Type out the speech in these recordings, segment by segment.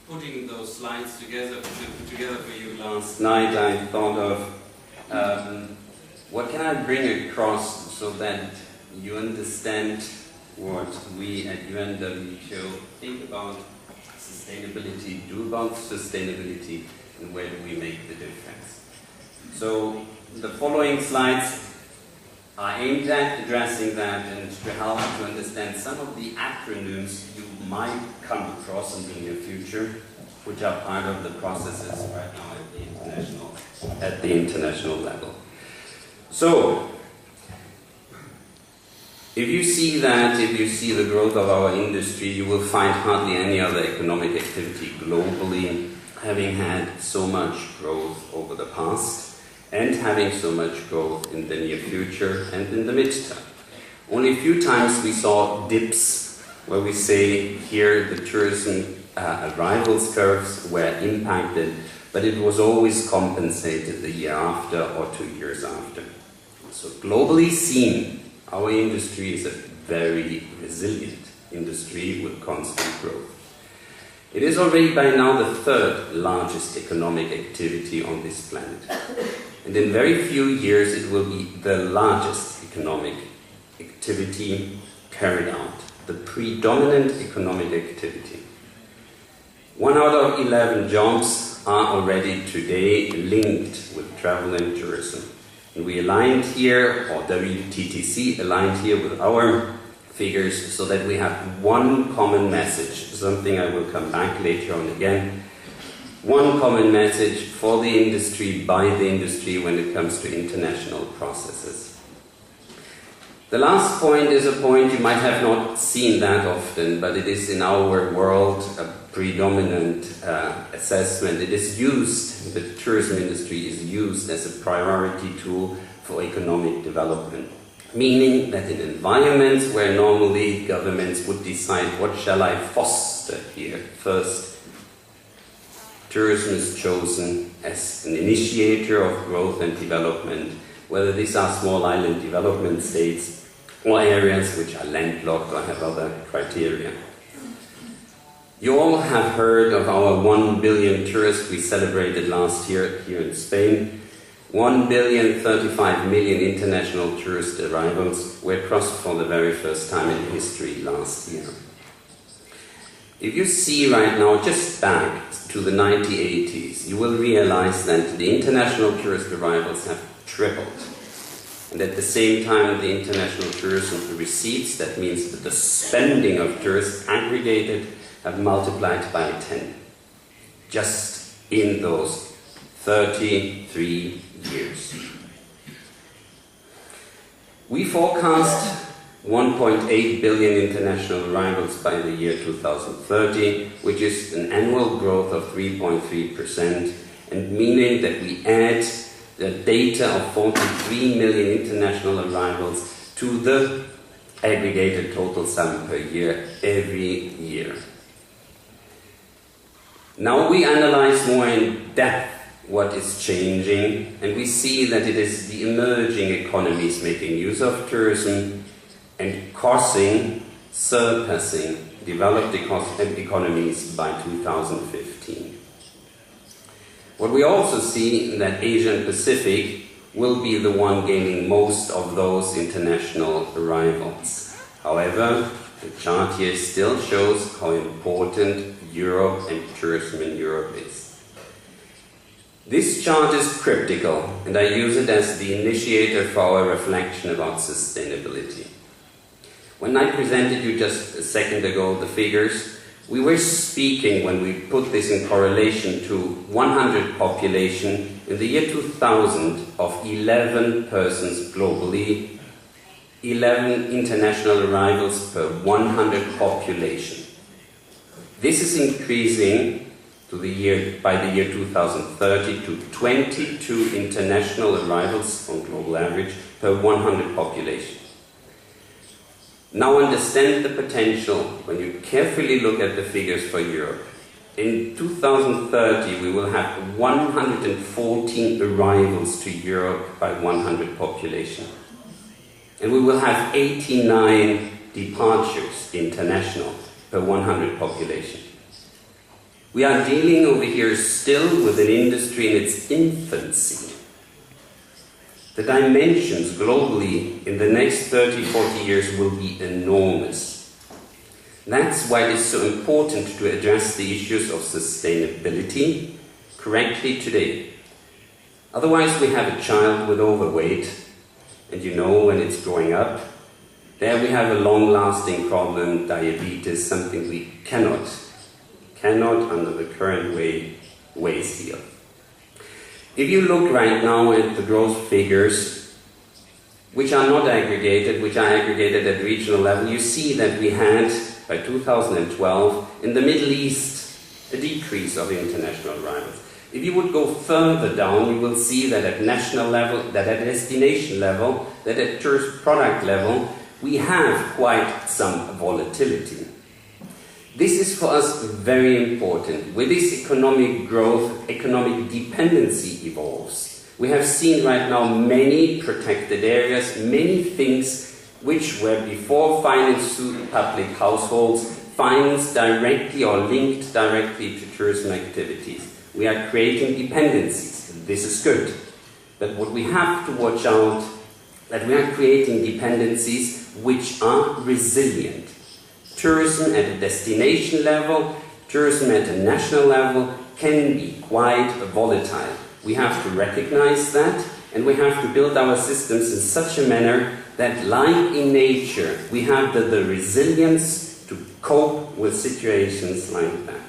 putting those slides together for you last night, I thought of what can I bring across so that you understand what we at WTO think about sustainability, do about sustainability, and where do we make the difference. So the following slides are aimed at addressing that and to help to understand some of the acronyms you might come across in the near future, which are part of the processes right now at the international level. So, if you see the growth of our industry, you will find hardly any other economic activity globally having had so much growth over the past and having so much growth in the near future and in the midterm. Only a few times we saw dips where we say here the tourism arrivals curves were impacted, but it was always compensated the year after or 2 years after. So globally seen, our industry is a very resilient industry with constant growth. It is already by now the third largest economic activity on this planet. And in very few years it will be the largest economic activity carried out, the predominant economic activity. 1 out of 11 jobs are already today linked with travel and tourism. And we aligned here, or WTTC aligned here with our figures so that we have one common message, something I will come back later on again. One common message for the industry, by the industry, when it comes to international processes. The last point is a point you might have not seen that often, but it is in our world a predominant assessment. It is used, the tourism industry is used as a priority tool for economic development. Meaning that in environments where normally governments would decide what shall I foster here first, tourism is chosen as an initiator of growth and development, whether these are small island development states or areas which are landlocked or have other criteria. You all have heard of our 1 billion tourists we celebrated last year here in Spain. 1,035 million international tourist arrivals were crossed for the very first time in history last year. If you see right now, just back to the 1980s, you will realize that the international tourist arrivals have tripled. And at the same time, the international tourism receipts, that means that the spending of tourists aggregated, have multiplied by 10. Just in those 33 years. We forecast 1.8 billion international arrivals by the year 2030, which is an annual growth of 3.3%, and meaning that we add the data of 43 million international arrivals to the aggregated total sum per year every year. Now we analyze more in depth what is changing, and we see that it is the emerging economies making use of tourism and surpassing developed economies by 2015. What we also see that Asia and Pacific will be the one gaining most of those international arrivals. However, the chart here still shows how important Europe and tourism in Europe is. This chart is critical, and I use it as the initiator for our reflection about sustainability. When I presented you just a second ago the figures, we were speaking, when we put this in correlation to 100 population in the year 2000 of 11 persons globally, 11 international arrivals per 100 population. This is increasing by the year 2030 to 22 international arrivals on global average per 100 population. Now understand the potential when you carefully look at the figures for Europe. In 2030 we will have 114 arrivals to Europe by 100 population. And we will have 89 departures international per 100 population. We are dealing over here still with an industry in its infancy. The dimensions globally in the next 30, 40 years will be enormous. That's why it is so important to address the issues of sustainability correctly today. Otherwise we have a child with overweight, and you know when it's growing up, there we have a long-lasting problem, diabetes, something we cannot under the current ways here. If you look right now at the growth figures, which are not aggregated, which are aggregated at regional level, you see that we had, by 2012, in the Middle East, a decrease of international arrivals. If you would go further down, you will see that at national level, that at destination level, that at tourist product level, we have quite some volatility. This is for us very important. With this economic growth, economic dependency evolves. We have seen right now many protected areas, many things which were before financed through public households, financed directly or linked directly to tourism activities. We are creating dependencies. This is good. But what we have to watch out, that we are creating dependencies which are resilient. Tourism at a destination level, tourism at a national level can be quite volatile. We have to recognize that, and we have to build our systems in such a manner that, like in nature, we have the resilience to cope with situations like that.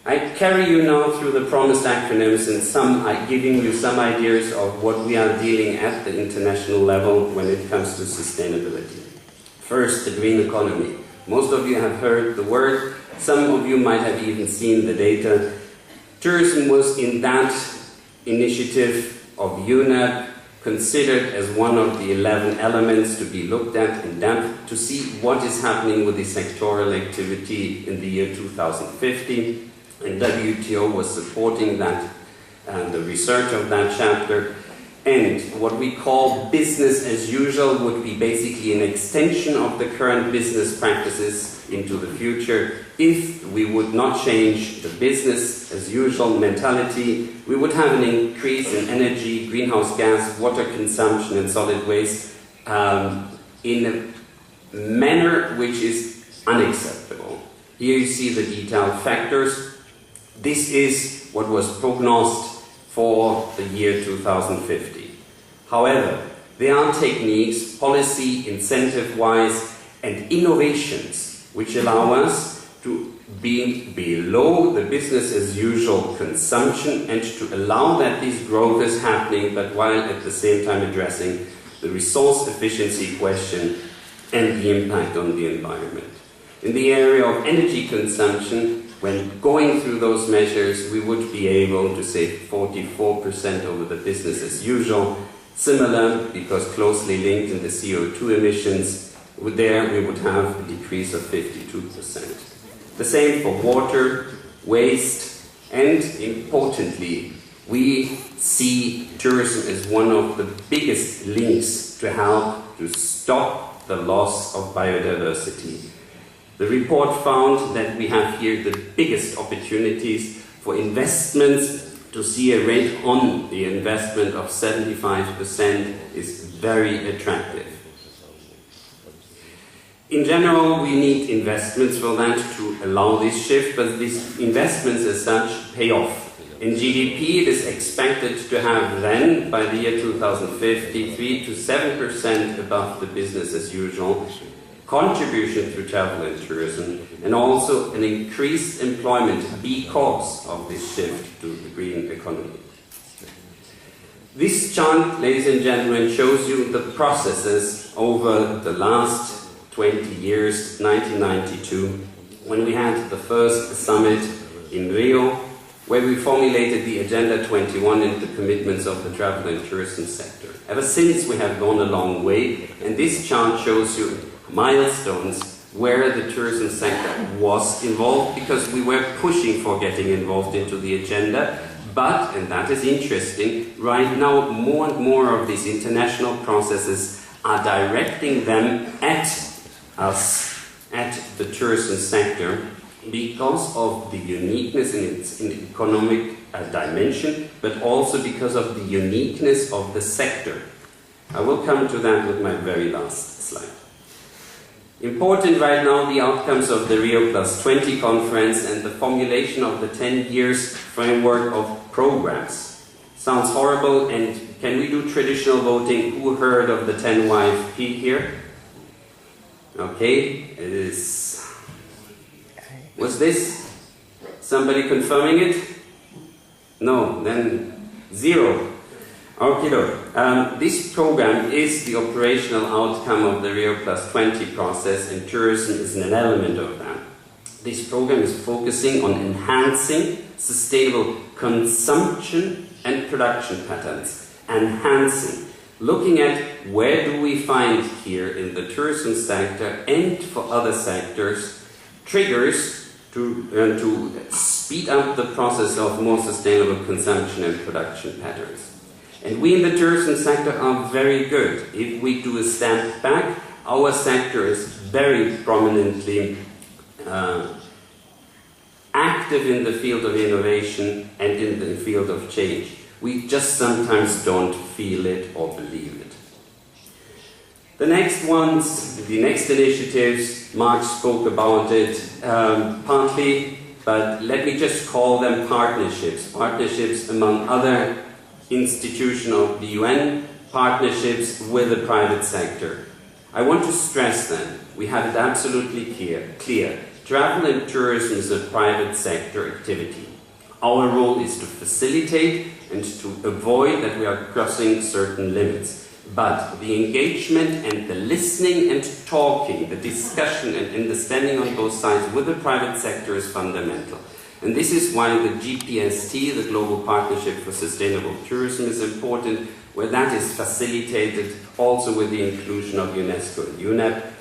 I carry you now through the promised acronyms and giving you some ideas of what we are dealing at the international level when it comes to sustainability. First, the green economy. Most of you have heard the word, some of you might have even seen the data. Tourism was in that initiative of UNEP considered as one of the 11 elements to be looked at in depth to see what is happening with the sectoral activity in the year 2050. And WTO was supporting that, the research of that chapter. And what we call business as usual would be basically an extension of the current business practices into the future. If we would not change the business as usual mentality, we would have an increase in energy, greenhouse gas, water consumption and solid waste in a manner which is unacceptable. Here you see the detailed factors. This is what was prognosed for the year 2050. However, there are techniques, policy, incentive-wise, and innovations which allow us to be below the business-as-usual consumption and to allow that this growth is happening, but while at the same time addressing the resource efficiency question and the impact on the environment. In the area of energy consumption, when going through those measures, we would be able to save 44% over the business as usual. Similar, because closely linked in the CO2 emissions, there we would have a decrease of 52%. The same for water, waste, and importantly, we see tourism as one of the biggest links to help to stop the loss of biodiversity. The report found that we have here the biggest opportunities for investments. To see a rate on the investment of 75% is very attractive. In general, we need investments for that to allow this shift, but these investments as such pay off. In GDP, it is expected to have then, by the year 2050, 3 to 7% above the business as usual contribution through travel and tourism, and also an increased employment because of this shift to the green economy. This chart, ladies and gentlemen, shows you the processes over the last 20 years, 1992, when we had the first summit in Rio, where we formulated the Agenda 21 and the commitments of the travel and tourism sector. Ever since, we have gone a long way, and this chart shows you milestones where the tourism sector was involved, because we were pushing for getting involved into the agenda. But, and that is interesting, right now more and more of these international processes are directing them at us, at the tourism sector, because of the uniqueness in its economic dimension, but also because of the uniqueness of the sector. I will come to that with my very last slide. Important right now, the outcomes of the Rio+20 conference and the formulation of the 10 years framework of programs. Sounds horrible, and can we do traditional voting? Who heard of the 10YP here? Okay, it is. Was this somebody confirming it? No, then 0. Okay, this program is the operational outcome of the Rio+20 process, and tourism is an element of that. This program is focusing on enhancing sustainable consumption and production patterns. Enhancing, looking at where do we find here in the tourism sector and for other sectors triggers to speed up the process of more sustainable consumption and production patterns. And we in the tourism sector are very good. If we do a step back, our sector is very prominently active in the field of innovation and in the field of change. We just sometimes don't feel it or believe it. The next ones, the next initiatives, Mark spoke about it partly, but let me just call them partnerships. Partnerships among other institutions of the UN, partnerships with the private sector. I want to stress that we have it absolutely clear. Travel and tourism is a private sector activity. Our role is to facilitate and to avoid that we are crossing certain limits. But the engagement and the listening and talking, the discussion and understanding on both sides with the private sector is fundamental. And this is why the GPST, the Global Partnership for Sustainable Tourism, is important, where that is facilitated also with the inclusion of UNESCO and UNEP.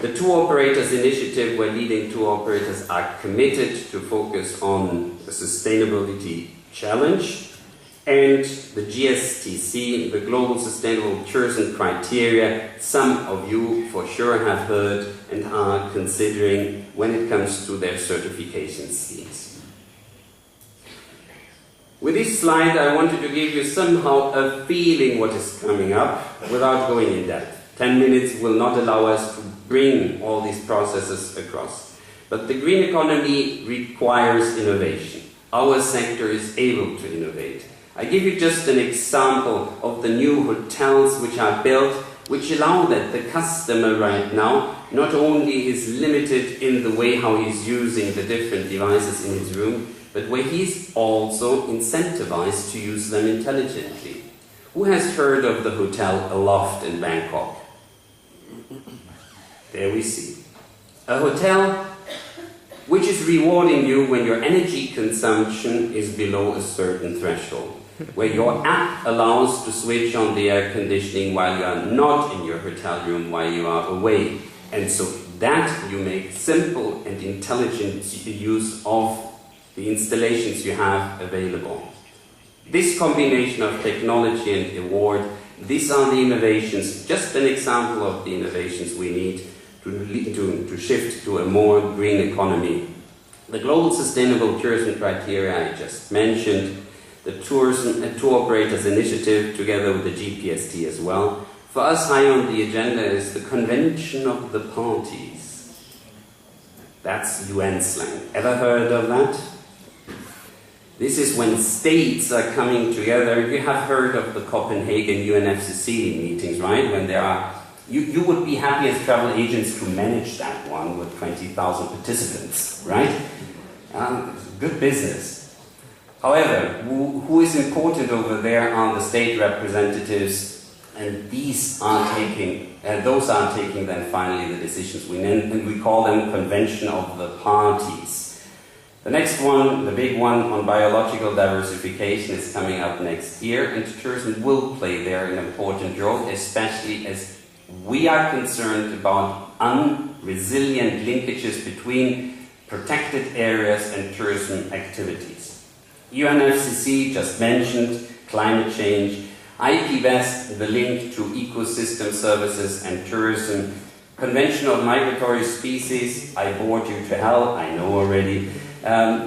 The Tour Operators Initiative, where leading tour operators are committed to focus on the sustainability challenge. And the GSTC, the Global Sustainable Tourism Criteria, some of you for sure have heard and are considering when it comes to their certification schemes. With this slide, I wanted to give you somehow a feeling what is coming up without going in depth. 10 minutes will not allow us to bring all these processes across. But the green economy requires innovation. Our sector is able to innovate. I give you just an example of the new hotels which are built, which allow that the customer right now not only is limited in the way how he's using the different devices in his room, but where he's also incentivized to use them intelligently. Who has heard of the Hotel Aloft in Bangkok? There we see. A hotel which is rewarding you when your energy consumption is below a certain threshold, where your app allows to switch on the air conditioning while you are not in your hotel room, while you are away. And so that you make simple and intelligent use of the installations you have available. This combination of technology and award, these are the innovations, just an example of the innovations we need to shift to a more green economy. The Global Sustainable Tourism Criteria I just mentioned, the Tourism and Tour Operators Initiative together with the GPST as well. For us, high on the agenda is the Convention of the Parties. That's UN slang. Ever heard of that? This is when states are coming together. You have heard of the Copenhagen UNFCCC meetings, right? When there are, you would be happy as travel agents to manage that one with 20,000 participants, right? Good business. However, who is important over there are the state representatives, and these are taking, those are taking then finally the decisions. We call them Convention of the Parties. The next one, the big one on biological diversification, is coming up next year, and tourism will play there an important role, especially as we are concerned about unresilient linkages between protected areas and tourism activities. UNFCCC just mentioned climate change, IP West, the link to ecosystem services and tourism. Convention of migratory species, I bored you to hell, I know already.